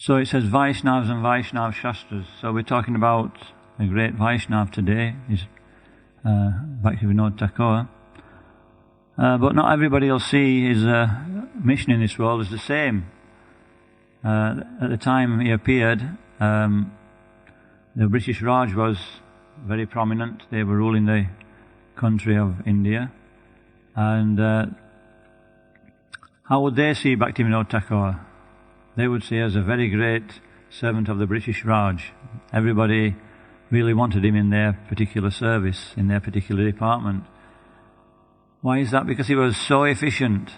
So it says Vaishnavas and Vaishnav Shastras. So we're talking about the great Vaishnav today, is Bhaktivinod Thakur. But not everybody will see his mission in this world as the same. At the time he appeared, the British Raj was very prominent. They were ruling the country of India. And how would they see Bhaktivinod Thakur? They would see as a very great servant of the British Raj. Everybody really wanted him in their particular service, in their particular department. Why is that? Because he was so efficient.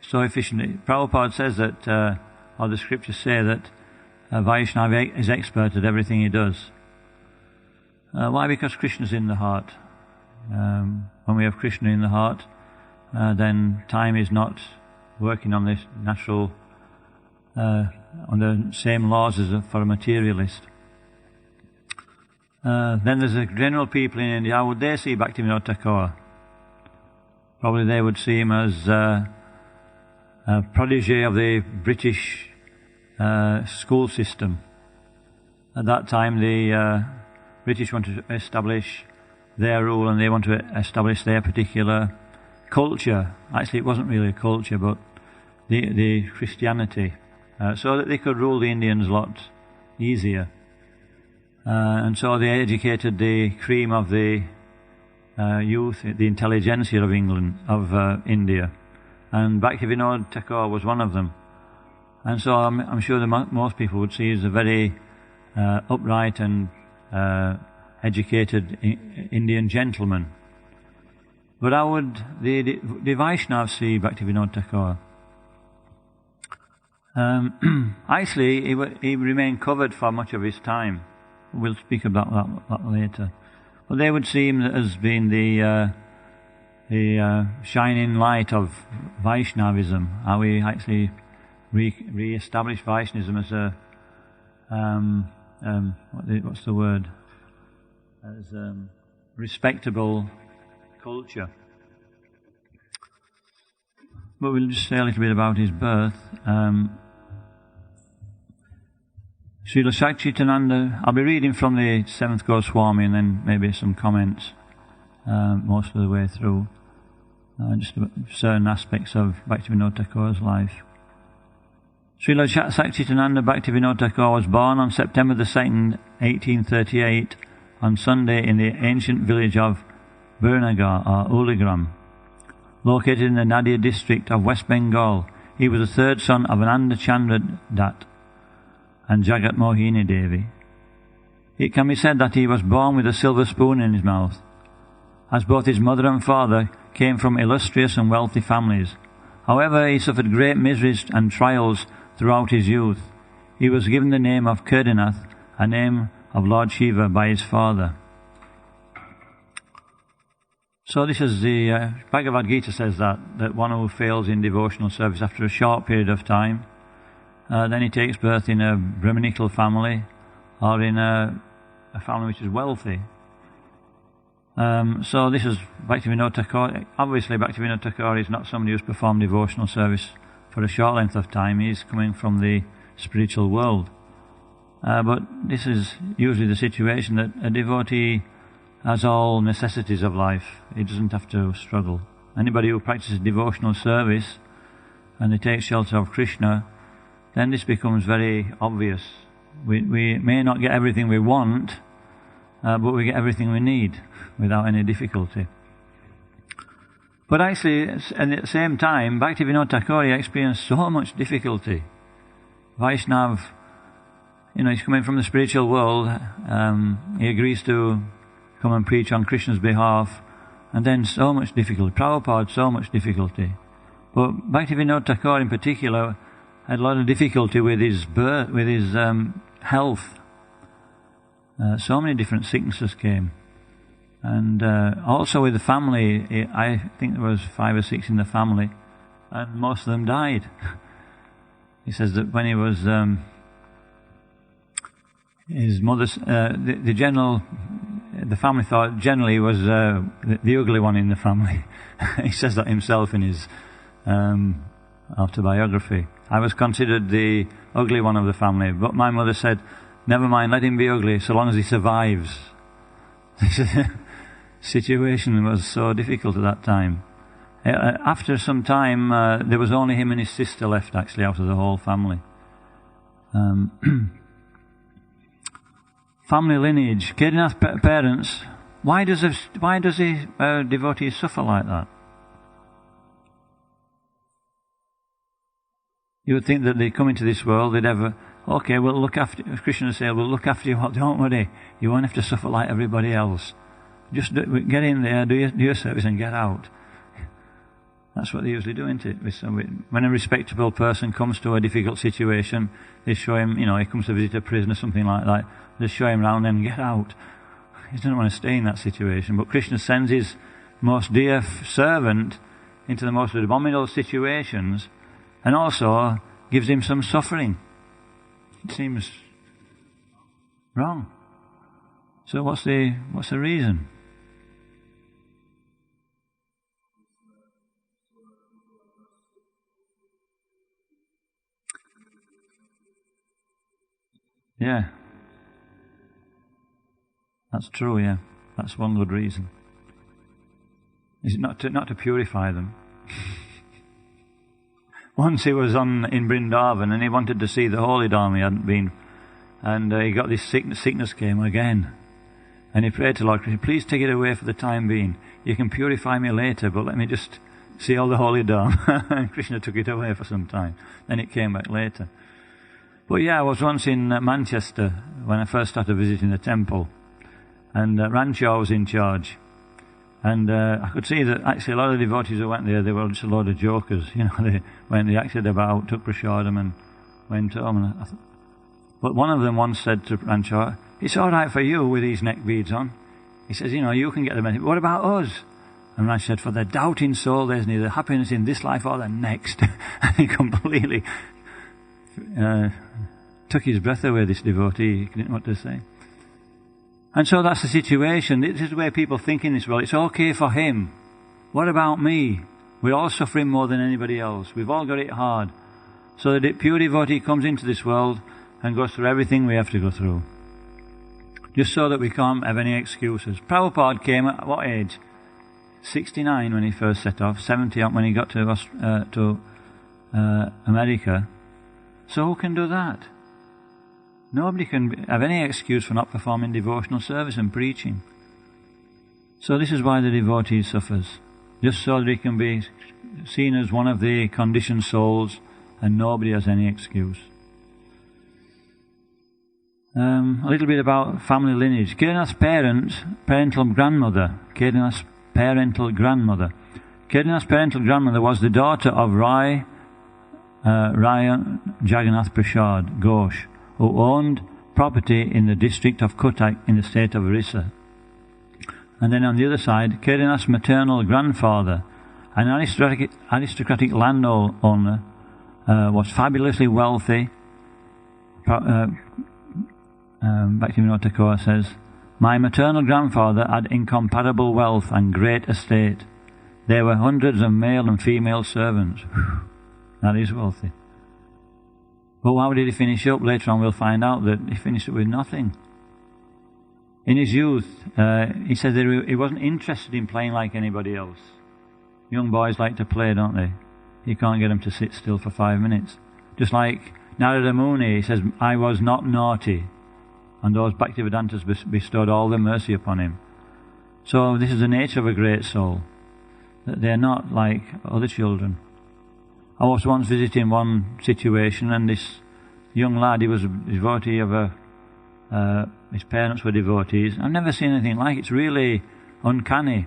So efficient. Prabhupada says that, or the scriptures say that Vaishnava is expert at everything he does. Why? Because Krishna's in the heart. When we have Krishna in the heart, then time is not working on this natural, on the same laws as for a materialist. Then there's the general people in India. How would they see Bhaktivinod Thakur? Probably they would see him as a protege of the British school system. At that time, the British wanted to establish their rule, and they wanted to establish their particular culture. Actually, it wasn't really a culture, but the Christianity, so that they could rule the Indians a lot easier. And so they educated the cream of the youth, the intelligentsia of India, and Bhaktivinod Thakur was one of them. And so I'm sure that most people would see as a very upright and educated Indian gentleman. But how would the Vaishnavas see Bhaktivinod Thakur? Actually, he remained covered for much of his time. We'll speak about that later. But they would see him as being the shining light of Vaishnavism, how he actually re-established Vaishnavism as a what's the word? As respectable culture. But we'll just say a little bit about his birth. Srila Satchitananda, I'll be reading from the 7th Goswami and then maybe some comments most of the way through, just about certain aspects of Bhaktivinod Thakur's life. Srila Satchitananda Bhaktivinod Thakur was born on September the 2nd, 1838, on Sunday in the ancient village of Burnagar or Uligram, located in the Nadia district of West Bengal. He was the third son of Ananda Chandra Dutt and Jagat Mohini Devi. It can be said that he was born with a silver spoon in his mouth, as both his mother and father came from illustrious and wealthy families. However, he suffered great miseries and trials throughout his youth. He was given the name of Kurdinath, a name of Lord Shiva, by his father. So this is the Bhagavad Gita says that one who fails in devotional service after a short period of time, then he takes birth in a Brahminical family or in a family which is wealthy. So this is Bhaktivinod Thakur. Obviously Bhaktivinod Thakur is not somebody who's performed devotional service for a short length of time. He's coming from the spiritual world. But this is usually the situation, that a devotee has all necessities of life. He doesn't have to struggle. Anybody who practices devotional service and they take shelter of Krishna, then this becomes very obvious. We may not get everything we want, but we get everything we need without any difficulty. But actually, at the same time, Bhaktivinod Thakur experienced so much difficulty. Vaishnav, he's coming from the spiritual world. He agrees to come and preach on Krishna's behalf, and then so much difficulty. Prabhupada, so much difficulty. But Bhaktivinod Thakur in particular had a lot of difficulty with his birth, with his health. So many different sicknesses came. And also with the family, I think there was 5 or 6 in the family, and most of them died. He says that when he was, his mother's, the family thought generally he was the ugly one in the family. He says that himself in his autobiography. I was considered the ugly one of the family. But my mother said, never mind, let him be ugly so long as he survives. The situation was so difficult at that time. After some time, there was only him and his sister left, actually, out of the whole family. Family lineage. Kedarnath's parents, why does a devotee suffer like that? You would think that they come into this world, they'd ever, okay, we'll look after, as Krishna said, we'll look after you, don't worry, you won't have to suffer like everybody else. Just get in there, do your service and get out. That's what they usually do, isn't it? When a respectable person comes to a difficult situation, they show him, he comes to visit a prison or something like that, they show him round and get out. He doesn't want to stay in that situation. But Krishna sends his most dear servant into the most abominable situations and also gives him some suffering. It seems wrong. So what's the reason? Yeah. That's true, yeah. That's one good reason. Is it not to purify them? Once he was in Vrindavan and he wanted to see the holy Dham, he hadn't been, and he got this sickness came again, and he prayed to Lord Krishna, please take it away for the time being. You can purify me later, but let me just see all the holy Dham. And Krishna took it away for some time. Then it came back later. But yeah, I was once in Manchester when I first started visiting the temple, and Ranchaw was in charge. And I could see that actually a lot of the devotees who went there, they were just a load of jokers. They acted about, took prasadam and went home. But one of them once said to Ranchaw, it's all right for you with these neck beads on. He says, you can get the benefit. What about us? And Ranchaw said, for the doubting soul, there's neither happiness in this life or the next. And he completely took his breath away, this devotee. He didn't know what to say. And so that's the situation. This is the way people think in this world. It's okay for him. What about me? We're all suffering more than anybody else. We've all got it hard. So the pure devotee comes into this world and goes through everything we have to go through. Just so that we can't have any excuses. Prabhupada came at what age? 69 when he first set off. 70 when he got to America. So who can do that? Nobody can have any excuse for not performing devotional service and preaching. So this is why the devotee suffers. Just so that he can be seen as one of the conditioned souls and nobody has any excuse. A little bit about family lineage. Kedarnath's parental grandmother. Kedarnath's parental grandmother was the daughter of Rai Jagannath Prasad Ghosh, who owned property in the district of Cuttack in the state of Orissa. And then on the other side, Kedarnath's maternal grandfather, an aristocratic landowner, was fabulously wealthy. Bhaktivinod Thakur says, my maternal grandfather had incomparable wealth and great estate. There were hundreds of male and female servants. That is wealthy. But how did he finish up? Later on we'll find out that he finished up with nothing. In his youth, he said that he wasn't interested in playing like anybody else. Young boys like to play, don't they? You can't get them to sit still for 5 minutes. Just like Narada Muni, he says, I was not naughty. And those Bhaktivedantas bestowed all their mercy upon him. So this is the nature of a great soul. That they're not like other children. I was once visiting one situation, and this young lad, he was a devotee of his parents were devotees. I've never seen anything like it. It's really uncanny.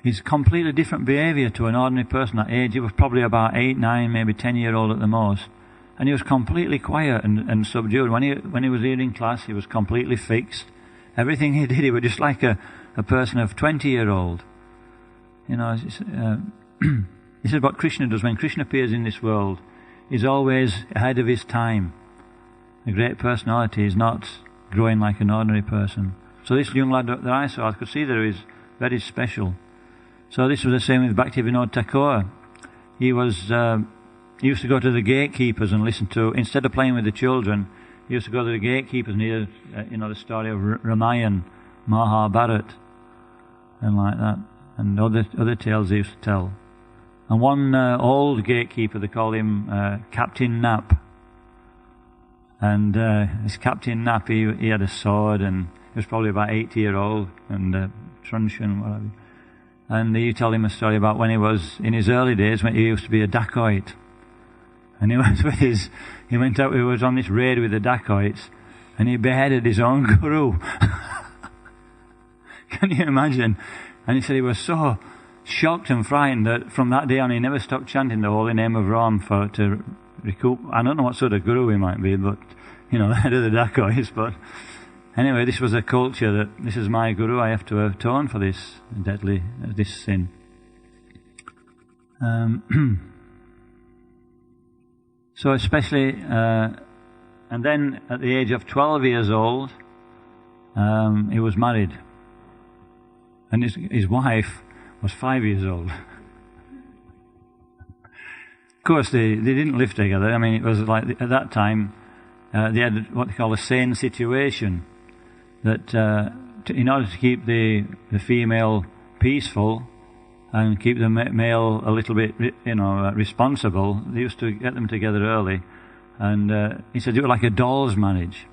He's completely different behaviour to an ordinary person that age. He was probably about 8, 9, maybe 10-year-old at the most. And he was completely quiet and subdued. When he was here in class, he was completely fixed. Everything he did, he was just like a person of 20-year-old. This is what Krishna does. When Krishna appears in this world, he's always ahead of his time. A great personality is not growing like an ordinary person. So this young lad that I saw, I could see that he was very special. So this was the same with Bhaktivinod Thakur. He was he used to go to the gatekeepers and listen to, instead of playing with the children, he used to go to the gatekeepers and hear, the story of Ramayana, Mahabharata, and like that, and other tales he used to tell. And one old gatekeeper, they call him Captain Nap. And this Captain Nap, he had a sword, and he was probably about 80-year-old, and a truncheon, whatever. And he told him a story about when he was in his early days, when he used to be a dacoit. And he went out, he was on this raid with the dacoits, and he beheaded his own guru. Can you imagine? And he said he was so shocked and frightened that from that day on he never stopped chanting the holy name of Ram to recoup. I don't know what sort of guru he might be, but, the head of the dacoits, but anyway, this was a culture that this is my guru, I have to atone for this sin. So especially, and then at the age of 12 years old, he was married. And his wife was 5 years old. Of course, they didn't live together. I mean, it was like, at that time, they had what they call a sane situation. That in order to keep the female peaceful and keep the male a little bit, responsible, they used to get them together early. And he said it was like a doll's marriage.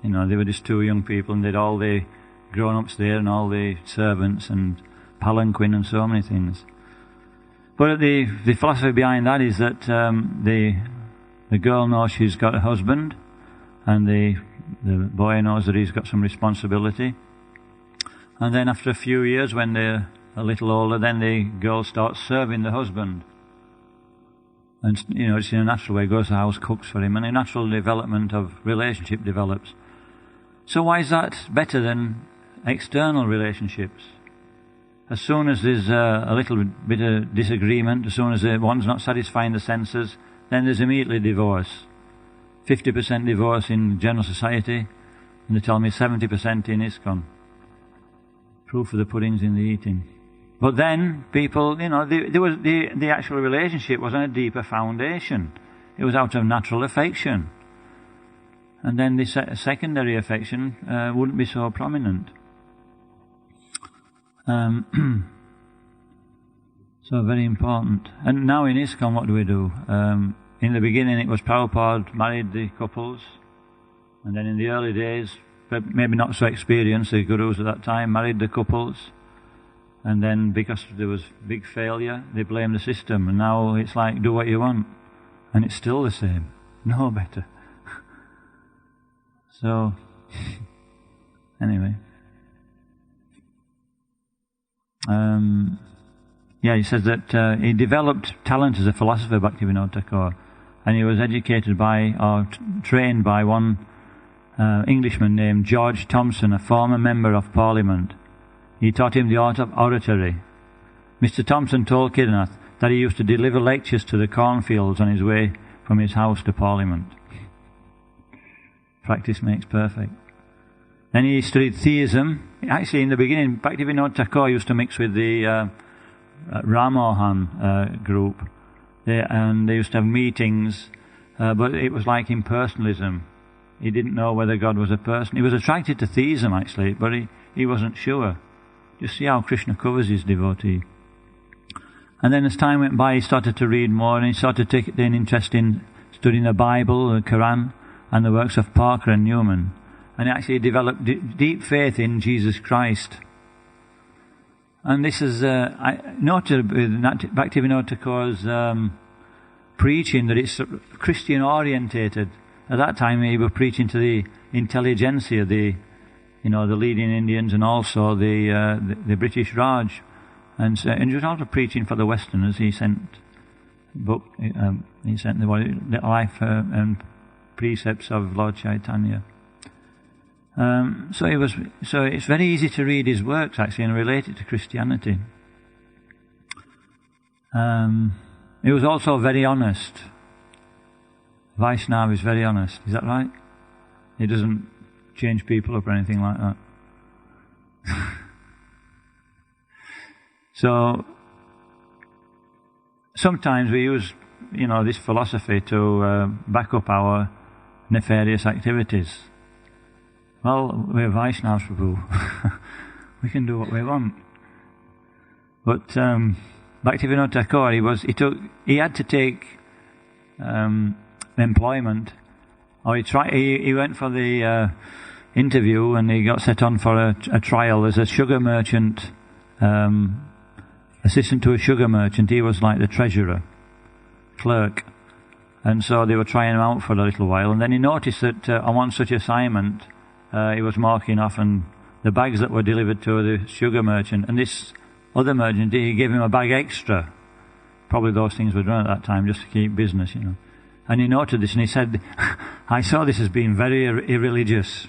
They were just two young people, and they'd all the grown-ups there and all the servants and palanquin and so many things. But the philosophy behind that is that the girl knows she's got a husband, and the boy knows that he's got some responsibility. And then after a few years, when they're a little older, then the girl starts serving the husband. And, just in a natural way, goes to the house, cooks for him, and a natural development of relationship develops. So why is that better than external relationships? As soon as there's a little bit of disagreement, as soon as one's not satisfying the senses, then there's immediately divorce. 50% divorce in general society, and they tell me 70% in ISKCON. Proof of the pudding's in the eating. But then people, the actual relationship was on a deeper foundation. It was out of natural affection. And then the secondary affection wouldn't be so prominent. So very important. And now in ISKCON, what do we do? In the beginning, it was Prabhupada married the couples, and then in the early days, but maybe not so experienced, the gurus at that time married the couples, and then because there was big failure, they blamed the system, and now it's like, do what you want, and it's still the same, no better. So, anyway. He says that he developed talent as a philosopher, Bhaktivinod Thakur, and he was educated by, or trained by one Englishman named George Thompson, a former member of Parliament. He taught him the art of oratory. Mr. Thompson told Kidanath that he used to deliver lectures to the cornfields on his way from his house to Parliament. Practice makes perfect. Then he studied theism. Actually, in the beginning, Bhaktivinod Thakur used to mix with the Ramohan group. And they used to have meetings, but it was like impersonalism. He didn't know whether God was a person. He was attracted to theism, actually, but he wasn't sure. Just see how Krishna covers his devotee. And then as time went by, he started to read more, and he started to take an interest in studying the Bible, the Quran, and the works of Parker and Newman. And he actually developed deep faith in Jesus Christ. And this is noted with Bhaktivinod Thakur's preaching that it's Christian orientated. At that time, he was preaching to the intelligentsia, the leading Indians, and also the British Raj, and he was also preaching for the Westerners. He sent the life and precepts of Lord Chaitanya. So it's very easy to read his works actually and relate it to Christianity. He was also very honest. Vaishnava is very honest. Is that right? He doesn't change people up or anything like that. So sometimes we use this philosophy to back up our nefarious activities. Well, we're Vaishnavas, Prabhu. We can do what we want. But Bhaktivinod Thakur, he had to take employment, or he went for the interview, and he got set on for a trial as a sugar merchant, assistant to a sugar merchant. He was like the treasurer, clerk, and so they were trying him out for a little while, and then he noticed that on one such assignment he was marking off, and the bags that were delivered to the sugar merchant, and this other merchant, he gave him a bag extra. Probably those things were done at that time just to keep business, And he noted this, and he said, I saw this as being very irreligious.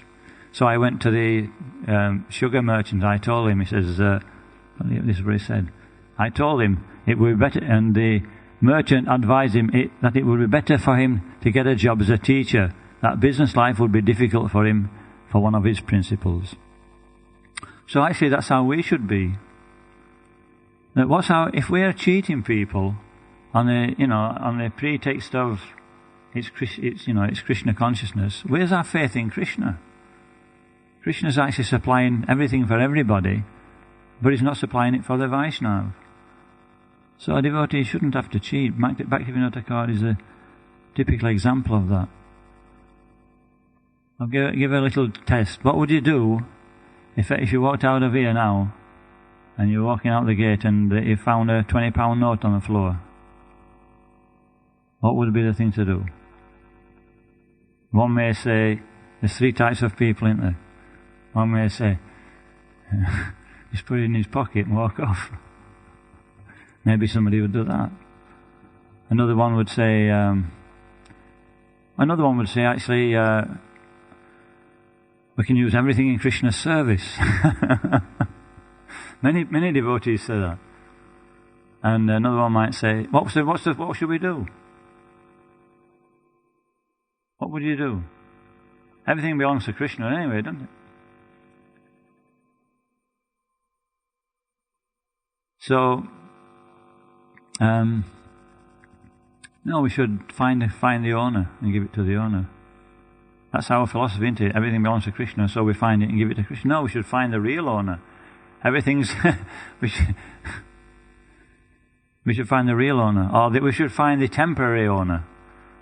So I went to the sugar merchant. I told him, he says, this is what he said. I told him it would be better, and the merchant advised him that it would be better for him to get a job as a teacher, that business life would be difficult for him for one of his principles. So actually that's how we should be. If we are cheating people on the pretext of it's Krishna consciousness, where's our faith in Krishna? Krishna's actually supplying everything for everybody, but he's not supplying it for the Vaishnava. So a devotee shouldn't have to cheat. Bhaktivinod Thakur is a typical example of that. I'll give a little test. What would you do if you walked out of here now, and you're walking out the gate, and you found a £20 note on the floor? What would be the thing to do? One may say, there's three types of people, isn't there? One may say, just put it in his pocket and walk off. Maybe somebody would do that. Another one would say, actually, we can use everything in Krishna's service. Many devotees say that. And another one might say, what should we do? What would you do? Everything belongs to Krishna anyway, doesn't it? So, no, we should find the owner and give it to the owner. That's our philosophy, isn't it? Everything belongs to Krishna, so we find it and give it to Krishna. No, we should find the real owner. Everything's we should find the real owner, or we should find the temporary owner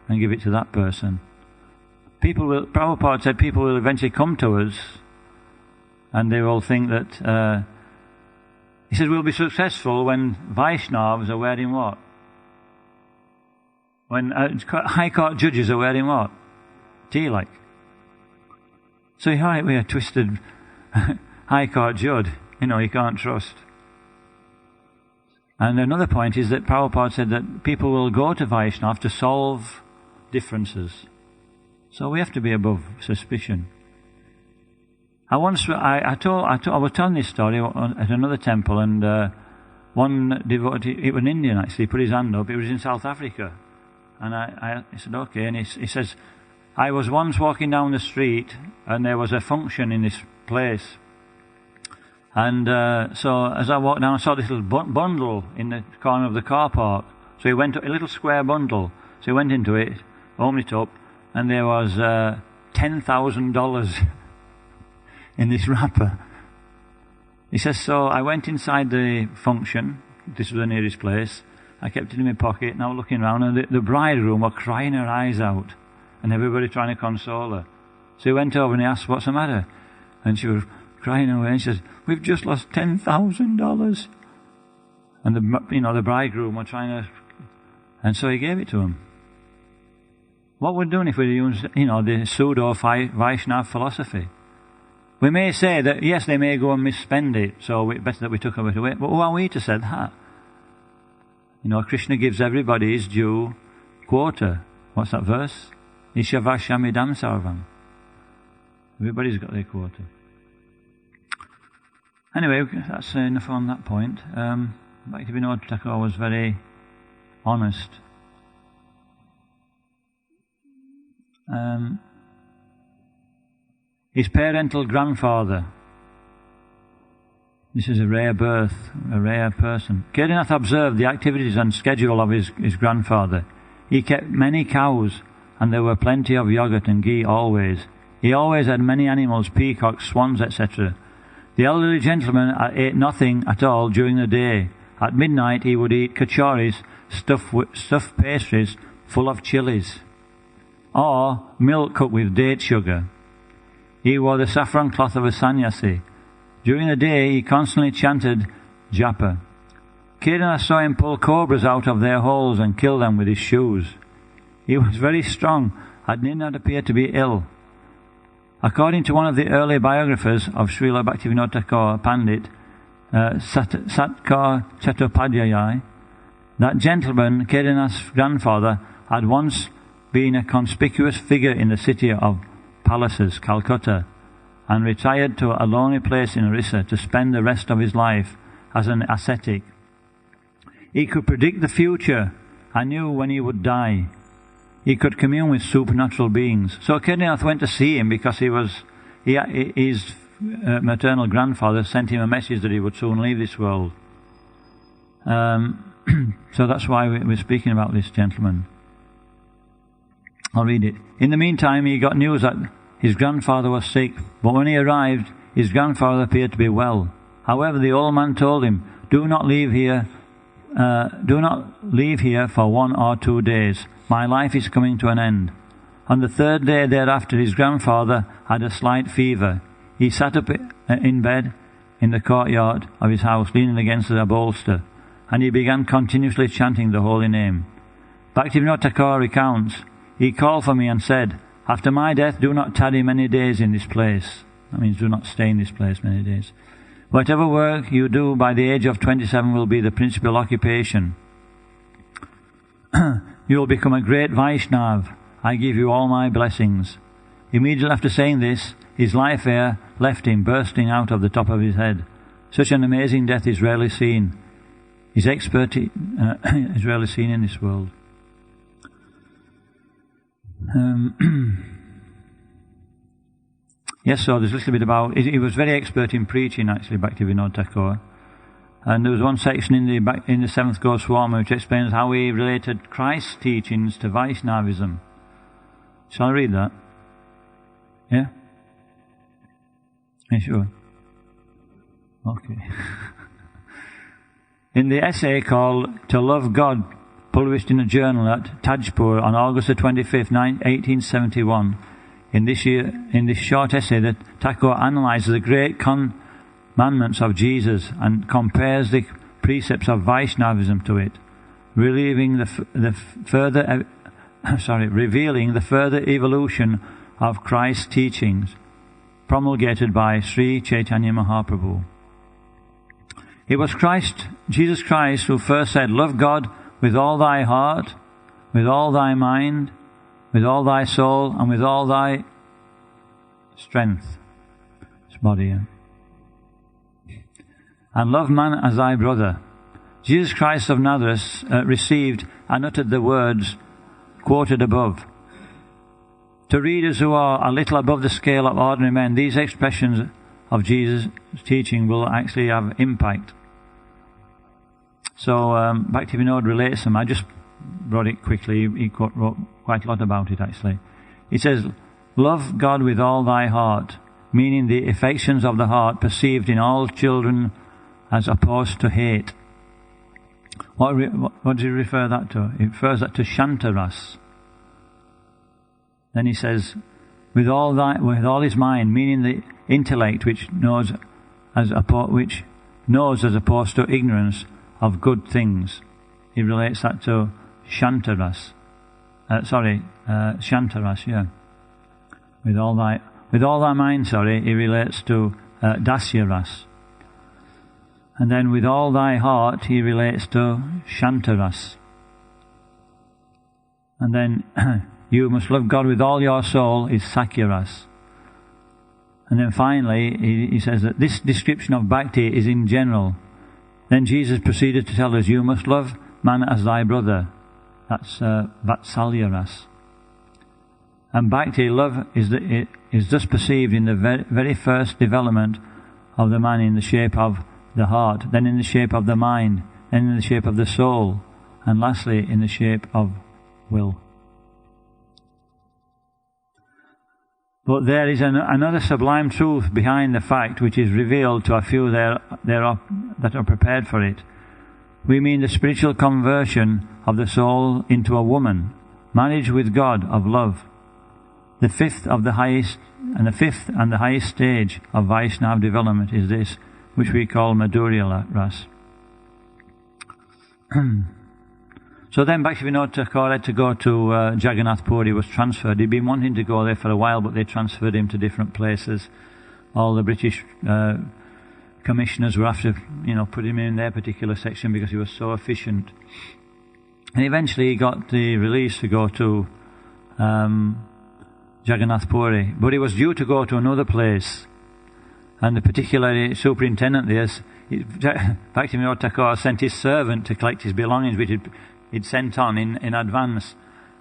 and give it to that person. Prabhupada said people will eventually come to us, and they will think that he said we'll be successful when Vaishnavas are wearing what? When High Court judges are wearing what? Tilak. So we're a twisted High Court judge, you can't trust. And another point is that Prabhupada said that people will go to Vaishnava to solve differences. So we have to be above suspicion. I was telling this story at another temple, and one devotee, it was an Indian actually, put his hand up. It was in South Africa. And I said, okay. And he says, I was once walking down the street, and there was a function in this place. And so as I walked down, I saw this little bundle in the corner of the car park. So he went to a little square bundle. So he went into it, opened it up, and there was $10,000 in this wrapper. He says, so I went inside the function. This was the nearest place. I kept it in my pocket, and I was looking around, and the bridegroom was crying her eyes out, and everybody trying to console her. So he went over and he asked, what's the matter? And she was crying away, and she says, we've just lost $10,000. And the bridegroom was trying to, and so he gave it to him. What we're doing if we use, the pseudo Vaishnava philosophy? We may say that, yes, they may go and misspend it, so it's better that we took it away. But who are we to say that? Krishna gives everybody his due quota. What's that verse? Ishavashamidam sarvam. Everybody's got their quota. Anyway, that's enough on that point. Bhaktivinod Thakur was very honest. His parental grandfather. This is a rare birth, a rare person. Kedarnath observed the activities and schedule of his grandfather. He kept many cows, and there were plenty of yogurt and ghee always. He always had many animals, peacocks, swans, etc. The elderly gentleman ate nothing at all during the day. At midnight he would eat kachoris, stuffed pastries full of chilies, or milk cooked with date sugar. He wore the saffron cloth of a sannyasi. During the day he constantly chanted japa. Kedarnath saw him pull cobras out of their holes and kill them with his shoes. He was very strong and did not appear to be ill. According to one of the early biographers of Srila Bhaktivinod Thakur, Pandit Satkar Chattopadhyay, that gentleman, Kedarnath's grandfather, had once been a conspicuous figure in the city of palaces, Calcutta, and retired to a lonely place in Orissa to spend the rest of his life as an ascetic. He could predict the future and knew when he would die. He could commune with supernatural beings. So Kedarnath went to see him because his maternal grandfather sent him a message that he would soon leave this world. So that's why we're speaking about this gentleman. I'll read it. In the meantime, he got news that his grandfather was sick, but when he arrived, his grandfather appeared to be well. However, the old man told him, Do not leave here for 1 or 2 days. My life is coming to an end. On the 3rd day thereafter, his grandfather had a slight fever. He sat up in bed in the courtyard of his house, leaning against a bolster, and he began continuously chanting the holy name. Bhaktivinod Thakur recounts, He called for me and said, After my death, do not tarry many days in this place. That means do not stay in this place many days. Whatever work you do by the age of 27 will be the principal occupation. You will become a great Vaishnav. I give you all my blessings. Immediately after saying this, his life air left him, bursting out of the top of his head. Such an amazing death is rarely seen. His expertise is rarely seen in this world. Yes, so there's a little bit about... He was very expert in preaching, actually, Bhaktivinod Thakur. And there was one section in the 7th Goswami which explains how he related Christ's teachings to Vaishnavism. Shall I read that? Yeah? Are you sure? Okay. In the essay called To Love God, published in a journal at Tajpur on August the 25th, 1871, in this short essay, that Thakur analyzes the great commandments of Jesus and compares the precepts of Vaishnavism to it, revealing the further evolution of Christ's teachings promulgated by Sri Chaitanya Mahaprabhu. It was Jesus Christ, who first said, Love God with all thy heart, with all thy mind, with all thy soul, and with all thy strength. It's body, yeah. And love man as thy brother. Jesus Christ of Nazareth received and uttered the words quoted above. To readers who are a little above the scale of ordinary men, these expressions of Jesus' teaching will actually have impact. So Bhaktivinod relates them. I just brought it quickly. He wrote quite a lot about it, actually. He says, Love God with all thy heart, meaning the affections of the heart perceived in all children as opposed to hate. What does he refer that to? He refers that to Shantaras. Then he says, with all his mind, meaning the intellect which knows as opposed to ignorance of good things. He relates that to Shantaras. Shantaras, yeah. With all thy mind, he relates to Dasyaras. And then with all thy heart, he relates to Shantaras. And then you must love God with all your soul is Sakyaras. And then finally, he says that this description of bhakti is in general. Then Jesus proceeded to tell us, you must love man as thy brother. That's Vatsalyaras. And bhakti, love, is thus perceived in the very first development of the man in the shape of the heart, then in the shape of the mind, then in the shape of the soul, and lastly in the shape of will. But there is another sublime truth behind the fact which is revealed to a few that are prepared for it. We mean the spiritual conversion of the soul into a woman, marriage with God of love. The fifth and the highest stage of Vaishnava development is this, which we call Madhurya Ras. So then Bhaktivinod Thakur had to go to Jagannath Puri. He was transferred. He'd been wanting to go there for a while, but they transferred him to different places. All the British commissioners were after, put him in their particular section because he was so efficient. And eventually he got the release to go to Jagannath Puri. But he was due to go to another place. And the particular superintendent there, Bhaktivinod Thakur sent his servant to collect his belongings, which he'd sent on in advance.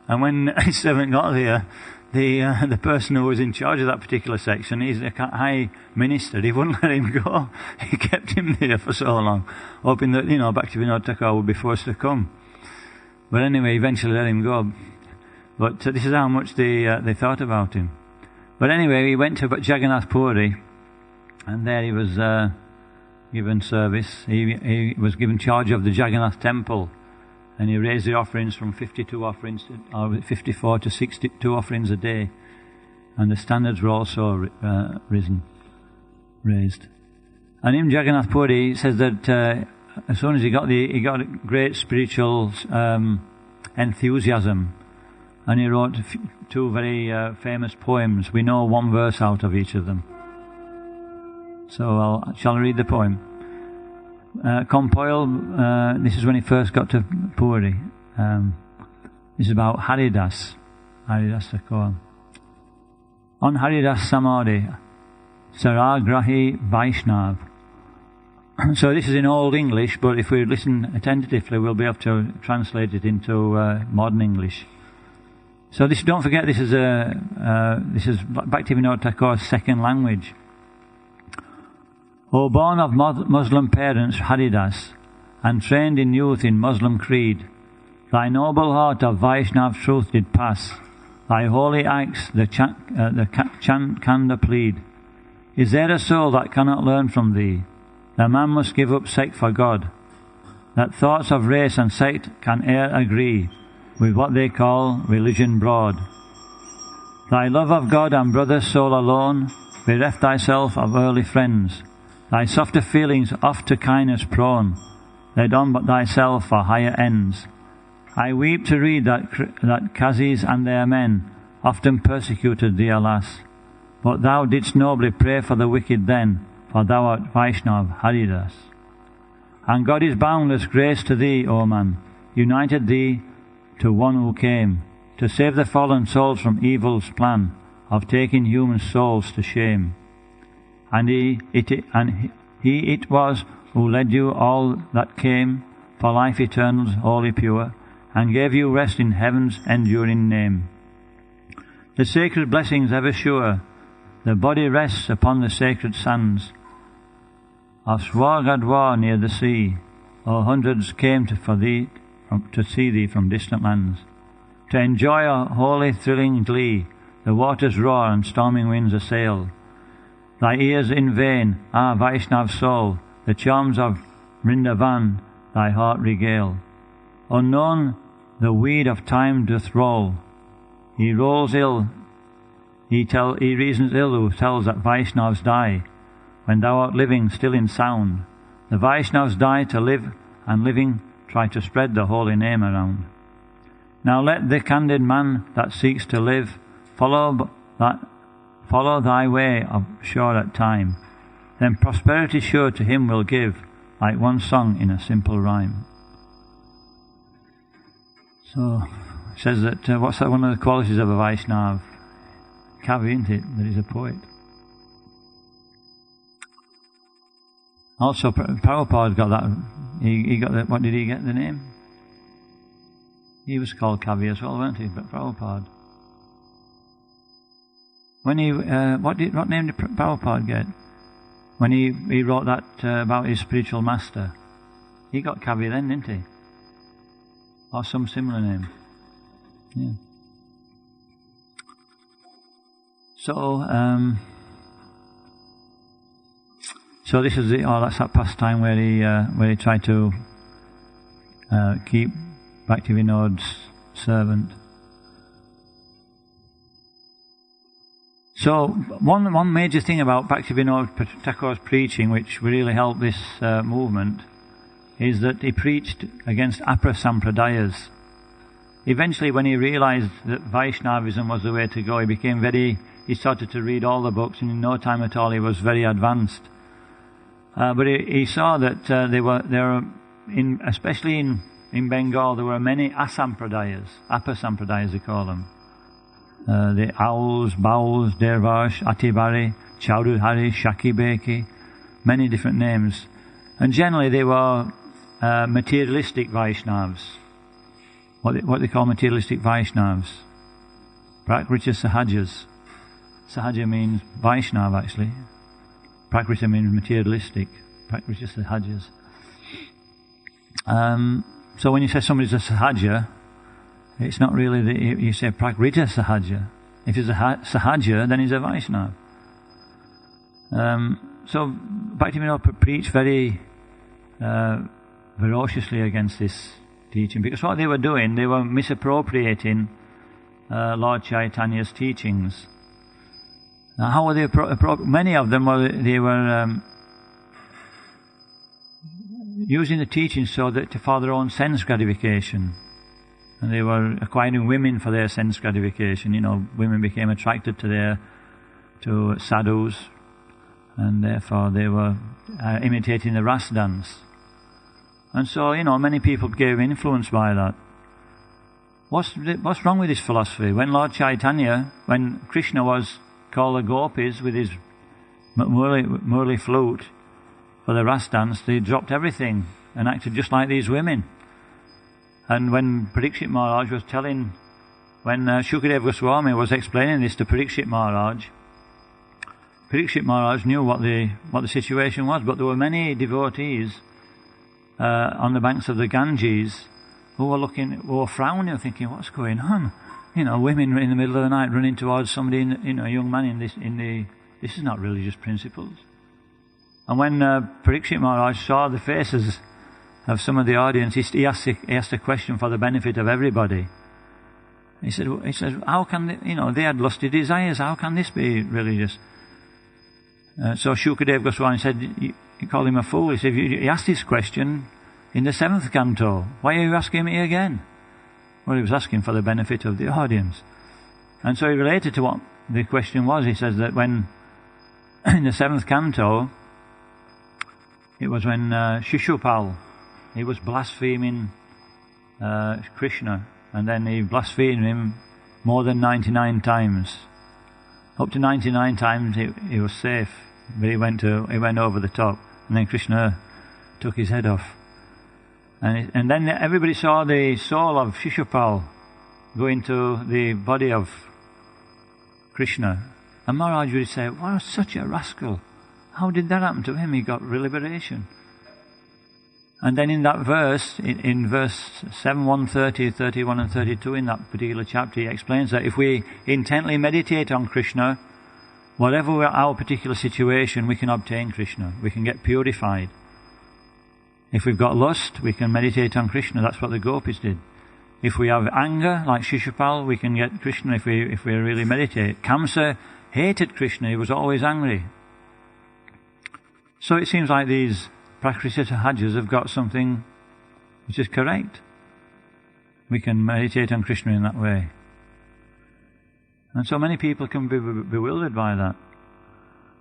And when his servant got there, the person who was in charge of that particular section, he's a high minister, he wouldn't let him go. He kept him there for so long, hoping that, Bhaktivinod Thakur would be forced to come. But anyway, eventually let him go. But this is how much they thought about him. But anyway, he went to Jagannath Puri, and there he was given service. He was given charge of the Jagannath temple, and he raised the offerings from 52 offerings, or 54 to 62 offerings a day. And the standards were also raised. And in Jagannath Puri, he says that as soon as he got great spiritual enthusiasm, and he wrote two very famous poems. We know one verse out of each of them. So shall I read the poem? Compoil, this is when he first got to Puri. This is about Haridas Thakur. On Haridas Samadhi, Saragrahi Vaishnav. So this is in Old English, but if we listen attentively, we'll be able to translate it into modern English. So don't forget, this is Bhaktivinod Thakur's second language. O born of Muslim parents, Haridas, and trained in youth in Muslim creed, thy noble heart of Vaishnav truth did pass. Thy holy acts the Chanda plead. Is there a soul that cannot learn from thee? The man must give up sect for God. That thoughts of race and sect can e'er agree with what they call religion broad. Thy love of God and brother soul alone, bereft thyself of early friends. Thy softer feelings oft to kindness prone, led on but thyself for higher ends. I weep to read that Qazis and their men often persecuted thee, alas. But thou didst nobly pray for the wicked then, for thou art Vaishnav Haridas. And God is boundless grace to thee, O man, united thee to one who came to save the fallen souls from evil's plan of taking human souls to shame. And he it was who led you all that came for life eternal's holy pure, and gave you rest in heaven's enduring name. The sacred blessings ever sure, the body rests upon the sacred sands of Swargadwar near the sea. Oh, hundreds came to see thee from distant lands, to enjoy a holy thrilling glee. The waters roar and storming winds assail thy ears in vain, Vaishnav soul, the charms of Vrindavan thy heart regale. Unknown the weed of time doth roll, he rolls ill, he reasons ill who tells that Vaishnavs die, when thou art living still in sound. The Vaishnavs die to live, and living try to spread the holy name around. Now let the candid man that seeks to live follow thy way of sure at time, then prosperity sure to him will give, like one sung in a simple rhyme. So it says that what's that one of the qualities of a Vaishnav? Kavi, isn't it? That he's a poet. Also, Prabhupada got that. He got that. What did he get the name? He was called Kavi as well, weren't he? But Prabhupada. When he, what name did Prabhupada get? When he wrote that about his spiritual master, he got Kavi then, didn't he? Or some similar name. Yeah. So this is that's that pastime where he tried to keep Bhaktivinod's servant. So one major thing about Bhaktivinod Thakur's preaching, which really helped this movement, is that he preached against Apra Sampradayas. Eventually, when he realized that Vaishnavism was the way to go, he started to read all the books, and in no time at all he was very advanced. But he saw that especially in Bengal, there were many asampradayas, apasampradayas they call them. The Owls, Bowls, Dervash, Atibari, Chaudhari, Shakibeki, many different names. And generally they were materialistic Vaishnavas. What they call materialistic Vaishnavas. Prakriti Sahajas. Sahaja means Vaishnava actually. Prakriti means materialistic. Prakriti Sahajas. So when you say somebody's a Sahaja, it's not really you say Prakriti Sahaja. If he's a Sahaja, then he's a Vaishnava. So Bhaktivinod preached very ferociously against this teaching, because what they were doing, they were misappropriating Lord Chaitanya's teachings. Now, how were they many of them were using the teachings so that for their own sense gratification, and they were acquiring women for their sense gratification. Women became attracted to sadhus, and therefore they were imitating the ras dance. And so, many people became influenced by that. What's wrong with this philosophy? When Lord Chaitanya, when Krishna was called the gopis with his Murli flute for the ras dance, they dropped everything and acted just like these women. And when Parikshit Maharaj was when Shukadeva Goswami was explaining this to Parikshit Maharaj knew what the situation was, but there were many devotees on the banks of the Ganges who were frowning, thinking, what's going on? Women in the middle of the night running towards somebody, a young man this is not religious principles. And when Parikshit Maharaj saw the faces of some of the audience, he asked a question for the benefit of everybody. He said, how can they had lusty desires? How can this be religious? So Shukadeva Goswami said, he called him a fool. He said, he asked this question in the 7th canto. Why are you asking me again? Well, he was asking for the benefit of the audience. And so he related to what the question was. He says that when, in the 7th canto, it was when Shishupal, he was blaspheming Krishna, and then he blasphemed him more than 99 times. Up to 99 times he was safe, but he went over the top, and then Krishna took his head off. And then everybody saw the soul of Shishupal go into the body of Krishna. And Maharaj would say, wow, such a rascal. How did that happen to him? He got liberation. And then in that verse, in verse 7, 130, 31 and 32 in that particular chapter, he explains that if we intently meditate on Krishna, whatever our particular situation, we can obtain Krishna. We can get purified. If we've got lust, we can meditate on Krishna. That's what the gopis did. If we have anger, like Shishupal, we can get Krishna if we really meditate. Kamsa hated Krishna. He was always angry. So it seems like these Prakriti Sahajas have got something which is correct. We can meditate on Krishna in that way. And so many people can be bewildered by that.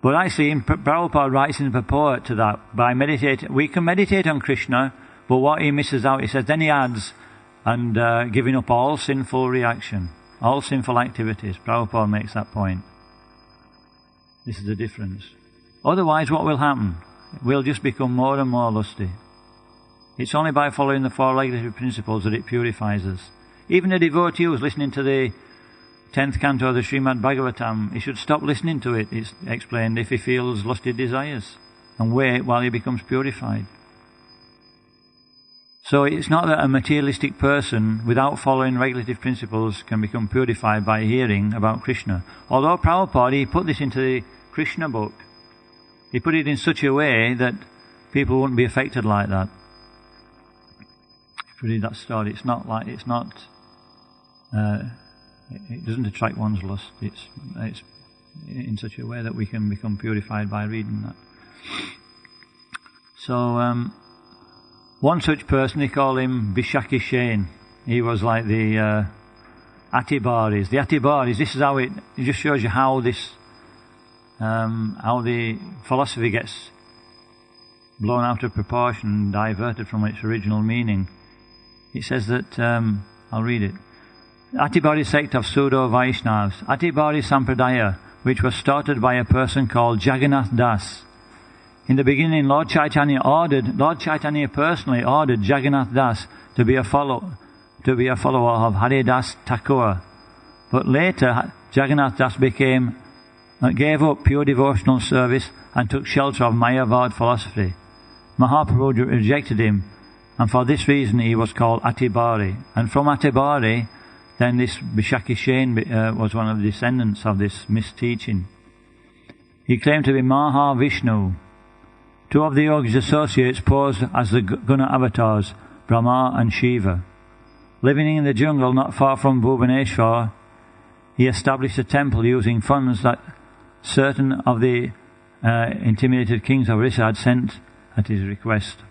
But I see, Prabhupada writes in the purport to that, we can meditate on Krishna, but what he misses out, he says, then he adds, and giving up all sinful reaction, all sinful activities. Prabhupada makes that point. This is the difference. Otherwise, what will happen? We'll just become more and more lusty. It's only by following the 4 regulative principles that it purifies us. Even a devotee who's listening to the 10th canto of the Srimad Bhagavatam, he should stop listening to it, it's explained, if he feels lusty desires, and wait while he becomes purified. So it's not that a materialistic person without following regulative principles can become purified by hearing about Krishna. Although Prabhupada, he put this into the Krishna book. He put it in such a way that people wouldn't be affected like that. If you read that story, it doesn't attract one's lust. It's in such a way that we can become purified by reading that. So, one such person, they call him Vishakhishen. He was like the Atibaris. The Atibaris, this is how it just shows you how this, how the philosophy gets blown out of proportion and diverted from its original meaning. It says that, I'll read it. Atibari sect of pseudo-Vaishnavas, Atibari Sampradaya, which was started by a person called Jagannath Das. In the beginning, Lord Chaitanya personally ordered Jagannath Das to be a follower of Haridas Thakur. But later, Jagannath Das gave up pure devotional service and took shelter of Mayavad philosophy. Mahaprabhu rejected him, and for this reason he was called Atibari. And from Atibari, then this Vishakhishen was one of the descendants of this misteaching. He claimed to be Mahavishnu. Two of the yogi's associates posed as the Guna avatars, Brahma and Shiva. Living in the jungle not far from Bhubaneswar, he established a temple using funds that certain of the intimidated kings of Orissa had sent at his request.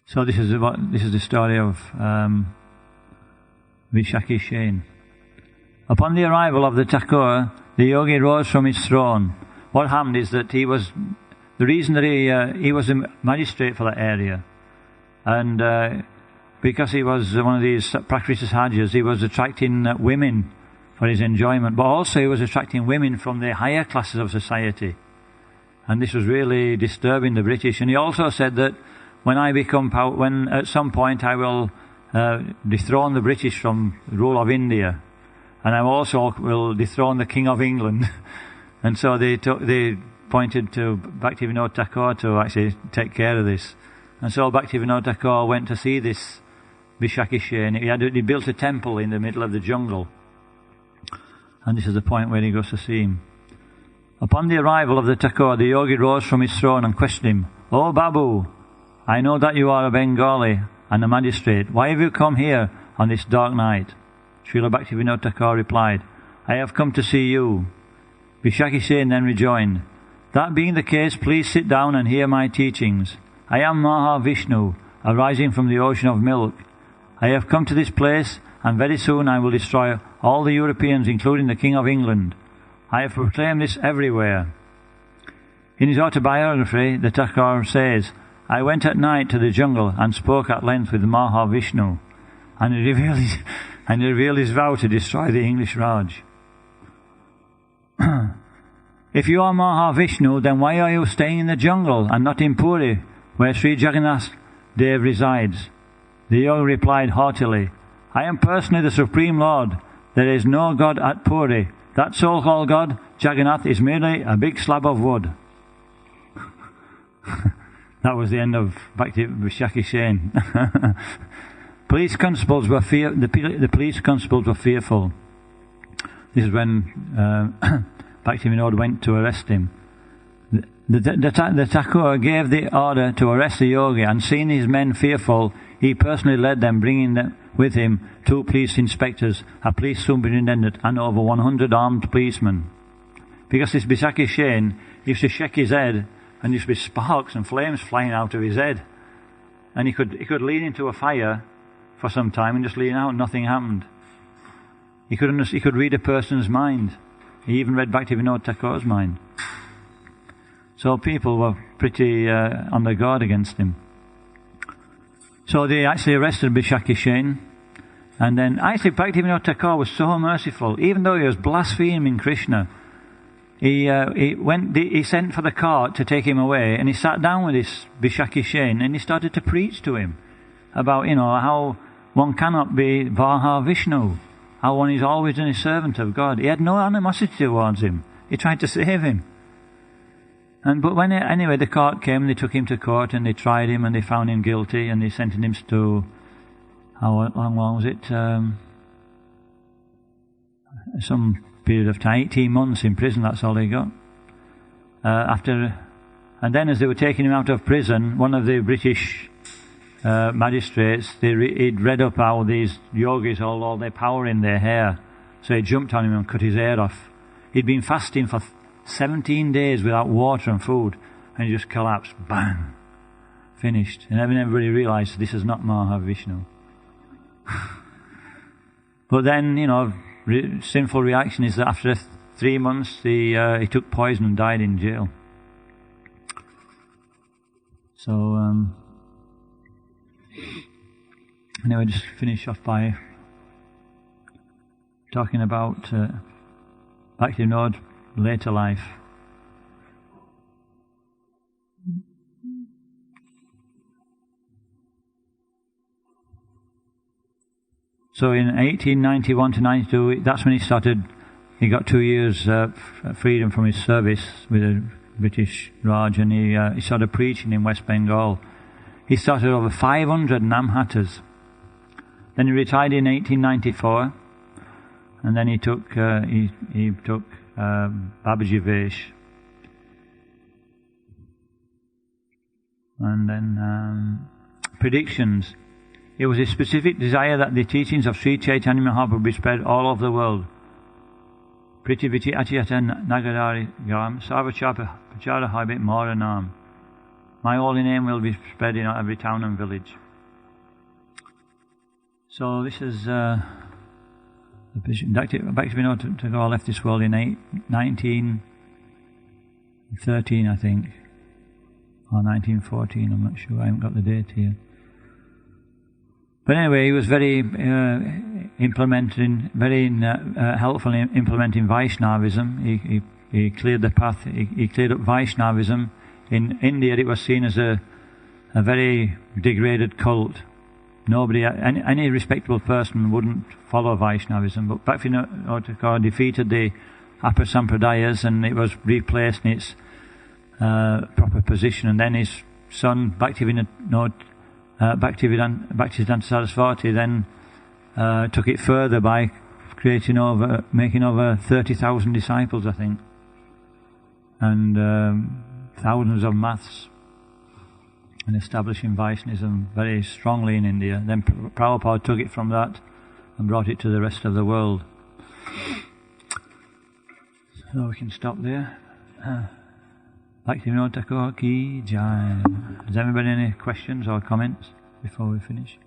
So this is the story of Vishakhishen. Upon the arrival of the Thakur, the yogi rose from his throne. What happened is that he was a magistrate for that area, and because he was one of these practices Hajas, he was attracting women for his enjoyment, but also he was attracting women from the higher classes of society, and this was really disturbing the British. And he also said that when at some point I will dethrone the British from the rule of India, and I also will dethrone the King of England. And so they pointed to Bhaktivinod Thakur to actually take care of this. And so Bhaktivinod Thakur went to see this Vishakhishen. He built a temple in the middle of the jungle. And this is the point where he goes to see him. Upon the arrival of the Thakur, the yogi rose from his throne and questioned him. "Oh Babu, I know that you are a Bengali and a magistrate. Why have you come here on this dark night?" Srila Bhaktivinod Thakur replied, "I have come to see you." Vishakhishen then rejoined, "That being the case, please sit down and hear my teachings. I am Mahavishnu, arising from the ocean of milk. I have come to this place, and very soon I will destroy all the Europeans, including the King of England. I have proclaimed this everywhere." In his autobiography, the Thakur says, "I went at night to the jungle and spoke at length with Mahavishnu, and he revealed his vow to destroy the English Raj." If you are Mahavishnu, then why are you staying in the jungle and not in Puri, where Sri Jagannath Dev resides? The yogi replied haughtily, "I am personally the Supreme Lord. There is no God at Puri. That so-called God, Jagannath, is merely a big slab of wood." That was the end of Vishakhishen. The police constables were fearful. This is when Bhaktivinod went to arrest him. The Thakur gave the order to arrest the yogi, and seeing his men fearful, he personally led them, bringing with him 2 police inspectors, a police superintendent, and over 100 armed policemen. Because this Vishakhishen used to shake his head, and used to be sparks and flames flying out of his head, and he could lean into a fire for some time and just lean out, and nothing happened. He could read a person's mind. He even read Bhaktivinod Thakur's mind. So people were pretty on their guard against him. So they actually arrested Vishakhishen, and then actually Bhaktivinod Thakur was so merciful. Even though he was blaspheming Krishna, he sent for the cart to take him away, and he sat down with this Vishakhishen, and he started to preach to him about, how one cannot be Mahavishnu, how one is always a servant of God. He had no animosity towards him. He tried to save him. But anyway, the court came, they took him to court and they tried him and they found him guilty and they sentenced him to, how long was it? Some period of time, 18 months in prison, that's all they got. And then as they were taking him out of prison, one of the British magistrates, he'd read up how these yogis hold all their power in their hair. So he jumped on him and cut his hair off. He'd been fasting for 17 days without water and food, and he just collapsed. Bang! Finished. And then everybody realised this is not Mahavishnu. But then, sinful reaction is that after 3 months he took poison and died in jail. So, anyway, just finish off by talking about Bhaktivinod's later life. So in 1891 to 92, that's when he got 2 years freedom from his service with the British Raj, and he started preaching in West Bengal. He started over 500 Namhatas. Then he retired in 1894, and then he took Babaji Vesh. And then predictions. It was a specific desire that the teachings of Sri Chaitanya Mahaprabhu be spread all over the world. Pritiviti Achiyata Nagadari Gram Sarvachapa Pachara Habit Moranam. My holy name will be spread in every town and village. So this is Bhaktivinod Thakur left this world in 1913, I think, or 1914. I'm not sure. I haven't got the date here. But anyway, he was very helpful in implementing Vaishnavism. He cleared the path. He cleared up Vaishnavism. In India, it was seen as a very degraded cult. Nobody, any respectable person wouldn't follow Vaishnavism. But Bhaktivinod Thakur defeated the Upper Sampradayas, and it was replaced in its proper position. And then his son Bhaktisiddhanta Saraswati then took it further by making over 30,000 disciples, I think, and thousands of maths, and establishing Vaishnavism very strongly in India. Then Prabhupada took it from that and brought it to the rest of the world. So we can stop there. Bhaktivinod Thakur ki jai. Has anybody any questions or comments before we finish?